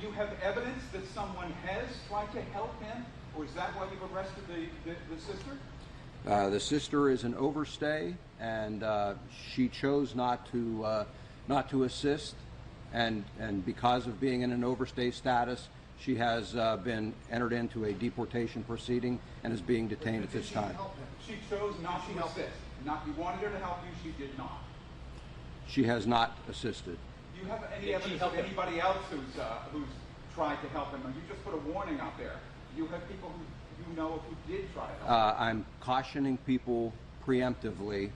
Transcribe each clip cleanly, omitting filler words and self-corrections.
you have evidence that someone has tried to help him, or is that why you've arrested the sister? The sister is an overstay, and she chose not to assist, and because of being in an overstay status, she has been entered into a deportation proceeding and is being detained at this time. She chose not to assist. Not you wanted her to help you. She did not. She has not assisted. Do you have any evidence of anybody else who's tried to help him? You just put a warning out there. Do you have people who you know of who did try to help him? I'm cautioning people preemptively,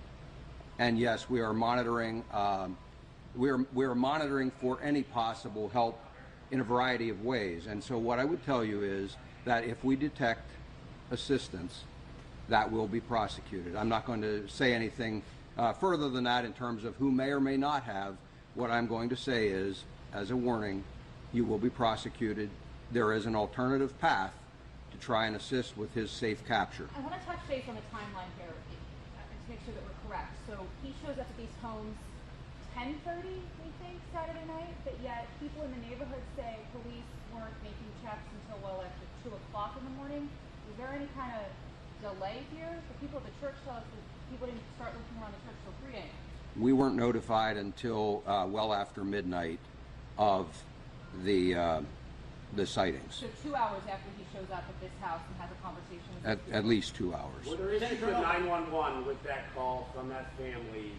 and yes, we are monitoring. We're monitoring for any possible help in a variety of ways. And so what I would tell you is that if we detect assistance, that will be prosecuted. I'm not going to say anything further than that in terms of who may or may not have. What I'm going to say is, as a warning, you will be prosecuted. There is an alternative path to try and assist with his safe capture. I want to touch base on the timeline here to make sure that we're correct. So he shows up at these homes 10:30, we think, Saturday night, but yet people in the neighborhood say police weren't making checks until well after 2 o'clock in the morning. Is there any kind of delay here? The people at the church tell us that people didn't start looking around the church till 3 a.m. We weren't notified until well after midnight of the sightings. So 2 hours after he shows up at this house and has a conversation with At least 2 hours. Were there issues with 911 with that call from that family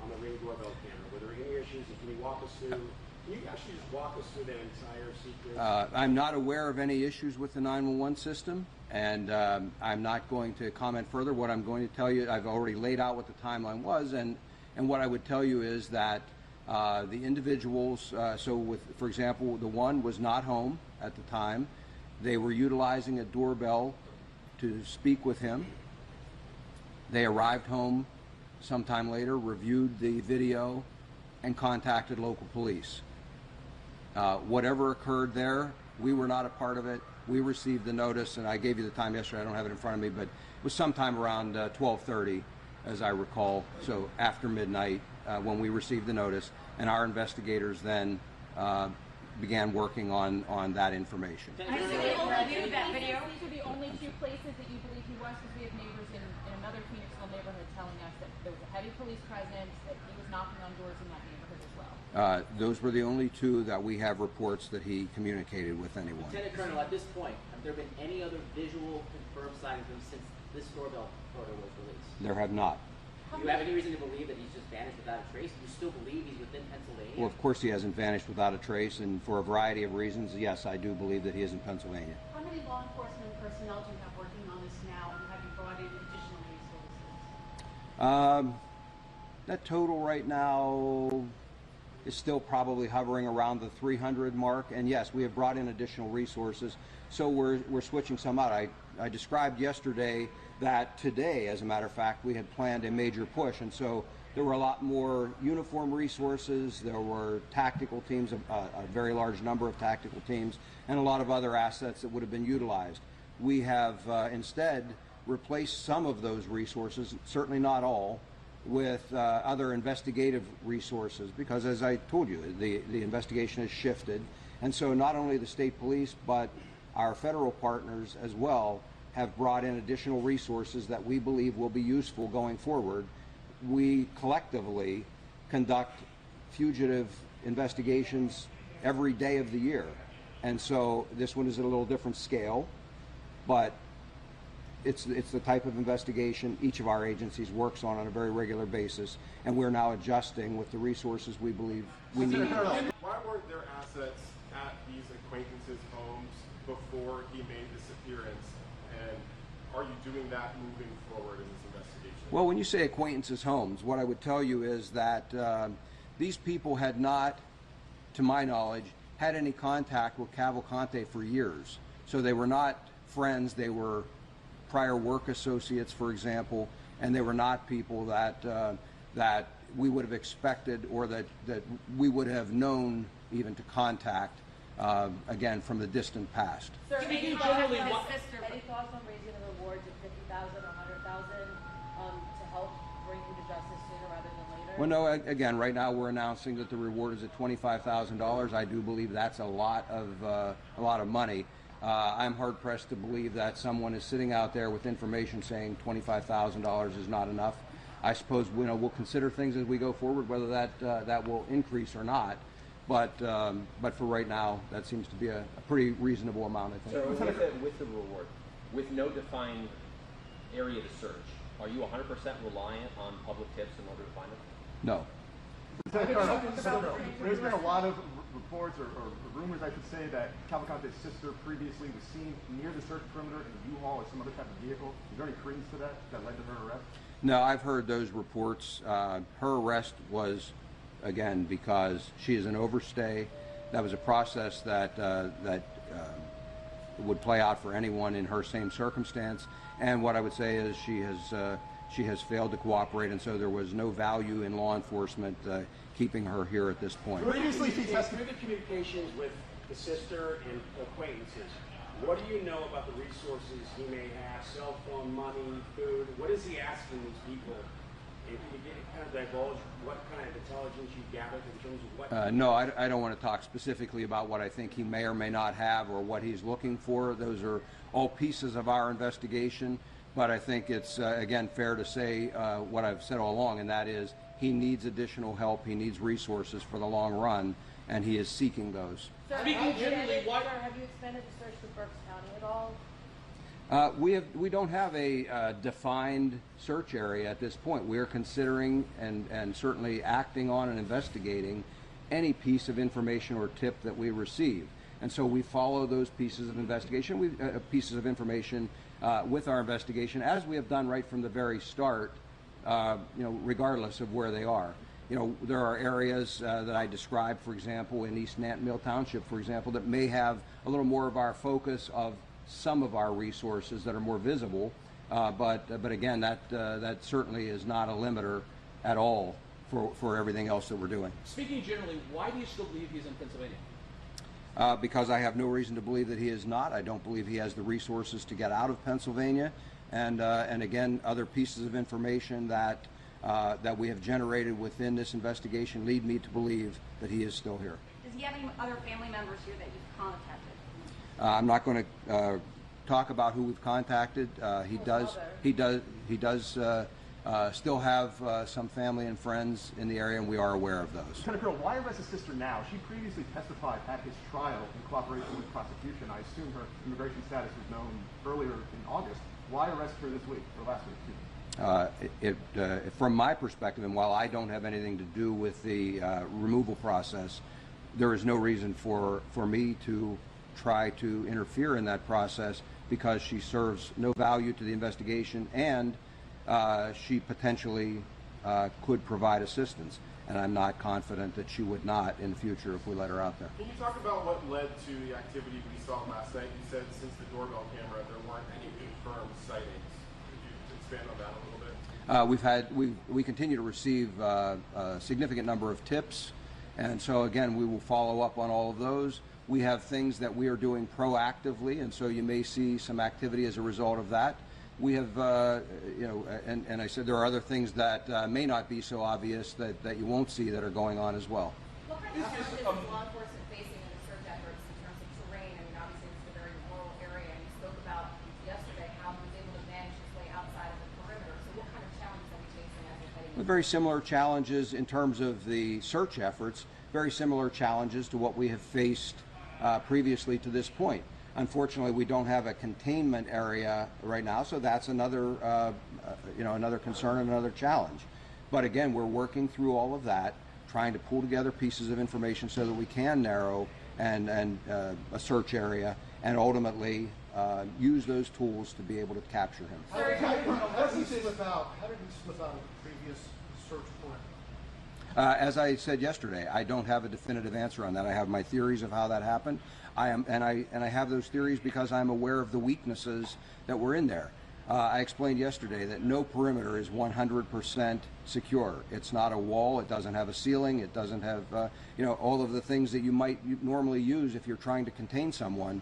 on the Ring doorbell camera? Were there any issues? And can you walk us through? Can you actually just walk us through that entire sequence? I'm not aware of any issues with the 911 system, and I'm not going to comment further. What I'm going to tell you, I've already laid out what the timeline was, and what I would tell you is that the individuals, for example, the one was not home at the time. They were utilizing a doorbell to speak with him. They arrived home sometime later, reviewed the video, and contacted local police. Whatever occurred there, we were not a part of it. We received the notice, and I gave you the time yesterday. I don't have it in front of me, but it was sometime around 12:30, as I recall, so after midnight when we received the notice, and our investigators then began working on that information. These are the only 2 places that you believe he was, because we have neighbors in another Phoenixville neighborhood telling us that there was a heavy police presence, that he was knocking on doors in that neighborhood as well. Those were the only 2 that we have reports that he communicated with anyone. Lieutenant Colonel, at this point, have there been any other visual confirmed sightings of him since this doorbell photo was released? There have not. Do you have any reason to believe that he's just vanished without a trace? Do you still believe he's within Pennsylvania? Well, of course he hasn't vanished without a trace, and for a variety of reasons, yes, I do believe that he is in Pennsylvania. How many law enforcement personnel do you have working on this now, and have you brought in additional resources? That total right now is still probably hovering around the 300 mark, and yes, we have brought in additional resources, so we're switching some out. I described yesterday that today, as a matter of fact, we had planned a major push, and so there were a lot more uniform resources, there were tactical teams, a very large number of tactical teams, and a lot of other assets that would have been utilized. We have instead replaced some of those resources, certainly not all, with other investigative resources, because as I told you, the investigation has shifted, and so not only the state police but our federal partners as well have brought in additional resources that we believe will be useful going forward. We collectively conduct fugitive investigations every day of the year, and so this one is at a little different scale, but it's the type of investigation each of our agencies works on a very regular basis, and we're now adjusting with the resources we believe we need. Why weren't there assets at these acquaintances' homes before he made this appearance, and are you doing that moving forward in this investigation? Well, when you say acquaintances' homes, what I would tell you is that these people had not, to my knowledge, had any contact with Cavalcante for years. So they were not friends, they were prior work associates, for example, and they were not people that we would have expected or that we would have known even to contact, again, from the distant past. Sir, Any thoughts on raising the rewards of $50,000 or $100,000 to help bring him to justice sooner rather than later? Well, no, again, right now we're announcing that the reward is at $25,000. I do believe that's a lot of money. I'm hard pressed to believe that someone is sitting out there with information saying $25,000 is not enough. I suppose we'll consider things as we go forward, whether that will increase or not. But for right now, that seems to be a pretty reasonable amount, I think. So with the reward, with no defined area to search, are you 100% reliant on public tips in order to find them? No. There's been a lot of reports or rumors, I should say, that Cavalcante's sister previously was seen near the search perimeter in a U-Haul or some other type of vehicle. Is there any credence to that led to her arrest? No, I've heard those reports. Her arrest was, again, because she is an overstay. That was a process that would play out for anyone in her same circumstance. And what I would say is she has failed to cooperate, and so there was no value in law enforcement keeping her here at this point. Previously, through the communications with the sister and acquaintances, what do you know about the resources he may have? Cell phone, money, food. What is he asking these people? And can you kind of divulge what kind of intelligence you gathered in terms of what? No, I don't want to talk specifically about what I think he may or may not have or what he's looking for. Those are all pieces of our investigation. But I think it's, again, fair to say what I've said all along, and that is he needs additional help. He needs resources for the long run, and he is seeking those. Sir, have you expanded the search to Berks County at all? We don't have a defined search area at this point. We are considering and certainly acting on and investigating any piece of information or tip that we receive. And so we follow those pieces of investigation, pieces of information with our investigation, as we have done right from the very start, regardless of where they are. There are areas that I described, for example, in East Nanton Mill Township, for example, that may have a little more of our focus of some of our resources that are more visible. But again, that certainly is not a limiter at all for everything else that we're doing. Speaking generally, why do you still believe he's in Pennsylvania? Because I have no reason to believe that he is not. I don't believe he has the resources to get out of Pennsylvania. And again, other pieces of information that we have generated within this investigation lead me to believe that he is still here. Does he have any other family members here that you've contacted? I'm not going to talk about who we've contacted. He does still have some family and friends in the area, and we are aware of those. Lieutenant Colonel, why arrest his sister now? She previously testified at his trial in cooperation with prosecution. I assume her immigration status was known earlier in August. Why arrest her this week, or last week? From my perspective, and while I don't have anything to do with the removal process, there is no reason for me to try to interfere in that process because she serves no value to the investigation and she potentially could provide assistance. And I'm not confident that she would not in the future if we let her out there. Can you talk about what led to the activity we saw last night? You said since the doorbell camera there weren't any confirmed sightings. Could you expand on that a little bit? We continue to receive a significant number of tips, and so again we will follow up on all of those. We have things that we are doing proactively, and so you may see some activity as a result of that. We have, and I said there are other things that may not be so obvious that you won't see that are going on as well. What kind of challenges is law enforcement facing in the search efforts in terms of terrain? I mean, obviously it's a very rural area, and you spoke about yesterday how he was able to manage his way outside of the perimeter. So what kind of challenges are we facing as we're heading? Very similar challenges in terms of the search efforts, very similar challenges to what we have faced previously to this point. Unfortunately, we don't have a containment area right now, so that's another, another concern and another challenge. But again, we're working through all of that, trying to pull together pieces of information so that we can narrow and a search area, and ultimately use those tools to be able to capture him. How did he slip out of the previous search warrant? As I said yesterday, I don't have a definitive answer on that. I have my theories of how that happened. I have those theories because I'm aware of the weaknesses that were in there. I explained yesterday that no perimeter is 100% secure. It's not a wall. It doesn't have a ceiling. It doesn't have all of the things that you might normally use if you're trying to contain someone.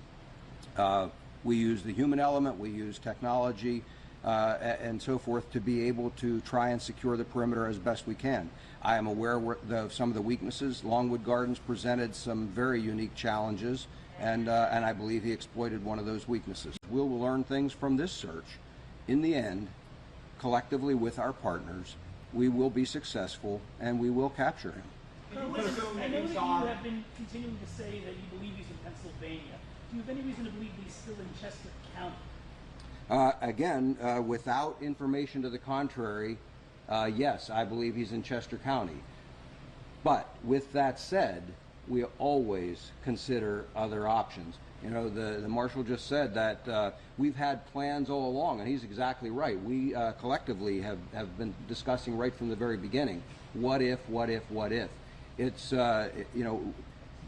We use the human element. We use technology. and so forth to be able to try and secure the perimeter as best we can. I am aware of some of the weaknesses. Longwood Gardens presented some very unique challenges, and I believe he exploited one of those weaknesses. We'll learn things from this search. In the end, collectively with our partners, we will be successful and we will capture him. I know that you have been continuing to say that you believe he's in Pennsylvania. Do you have any reason to believe he's still in Chester County? Again, without information to the contrary, yes, I believe he's in Chester County. But with that said, we always consider other options. You know, the marshal just said that we've had plans all along, and he's exactly right. We collectively have been discussing right from the very beginning, what if, what if, what if. It's, you know,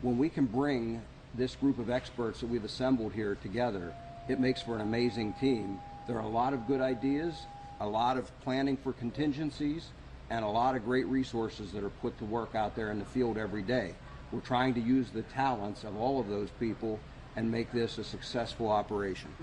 when we can bring this group of experts that we've assembled here together, it makes for an amazing team. There are a lot of good ideas, a lot of planning for contingencies, and a lot of great resources that are put to work out there in the field every day. We're trying to use the talents of all of those people and make this a successful operation.